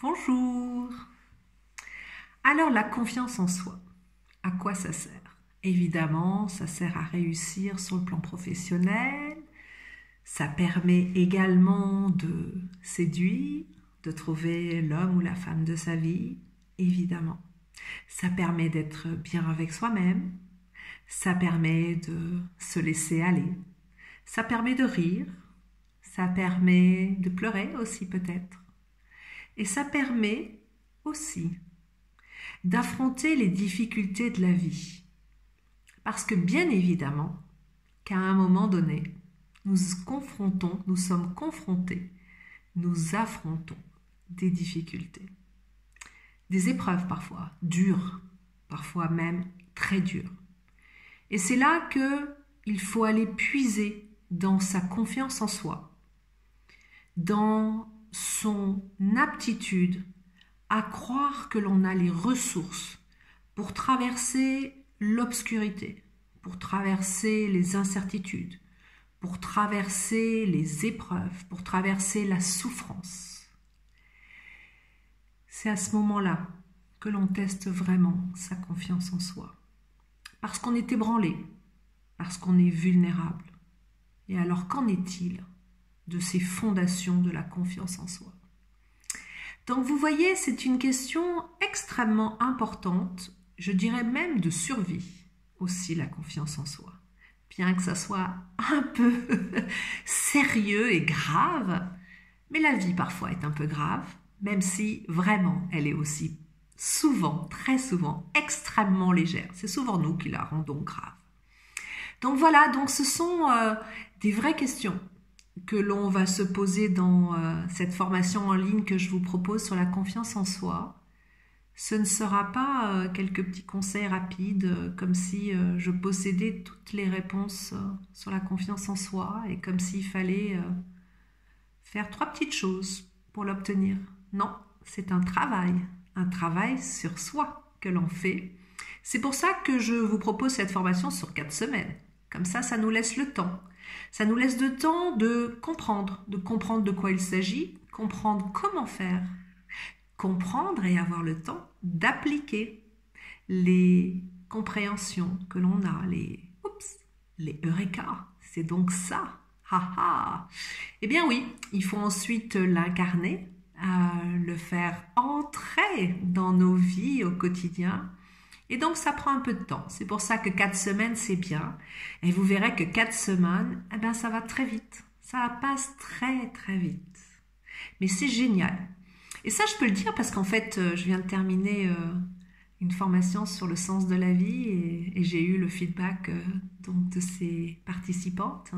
Bonjour. Alors la confiance en soi, à quoi ça sert? Évidemment, ça sert à réussir sur le plan professionnel, ça permet également de séduire, de trouver l'homme ou la femme de sa vie, évidemment. Ça permet d'être bien avec soi-même, ça permet de se laisser aller, ça permet de rire, ça permet de pleurer aussi peut-être. Et ça permet aussi d'affronter les difficultés de la vie. Parce que bien évidemment qu'à un moment donné, nous sommes confrontés, nous affrontons des difficultés. Des épreuves parfois, dures, parfois même très dures. Et c'est là qu'il faut aller puiser dans sa confiance en soi, dans son aptitude à croire que l'on a les ressources pour traverser l'obscurité, pour traverser les incertitudes, pour traverser les épreuves, pour traverser la souffrance. C'est à ce moment-là que l'on teste vraiment sa confiance en soi. Parce qu'on est ébranlé, parce qu'on est vulnérable. Et alors qu'en est-il de ces fondations de la confiance en soi? Donc vous voyez, c'est une question extrêmement importante, je dirais même de survie aussi, la confiance en soi. Bien que ça soit un peu sérieux et grave, mais la vie parfois est un peu grave, même si vraiment elle est aussi souvent, très souvent, extrêmement légère. C'est souvent nous qui la rendons grave. Donc voilà, donc ce sont des vraies questions que l'on va se poser dans cette formation en ligne que je vous propose sur la confiance en soi. Ce ne sera pas quelques petits conseils rapides, comme si je possédais toutes les réponses sur la confiance en soi et comme s'il fallait faire 3 petites choses pour l'obtenir. Non, c'est un travail sur soi que l'on fait. C'est pour ça que je vous propose cette formation sur 4 semaines. Comme ça nous laisse le temps. Ça nous laisse le temps de comprendre de quoi il s'agit, comprendre comment faire, comprendre et avoir le temps d'appliquer les compréhensions que l'on a, les eureka. C'est donc ça. Eh bien oui, il faut ensuite l'incarner, le faire entrer dans nos vies au quotidien. Et donc, ça prend un peu de temps. C'est pour ça que 4 semaines, c'est bien. Et vous verrez que 4 semaines, eh ben, ça va très vite. Ça passe très, très vite. Mais c'est génial. Et ça, je peux le dire parce qu'en fait, je viens de terminer une formation sur le sens de la vie et j'ai eu le feedback donc, de ces participantes.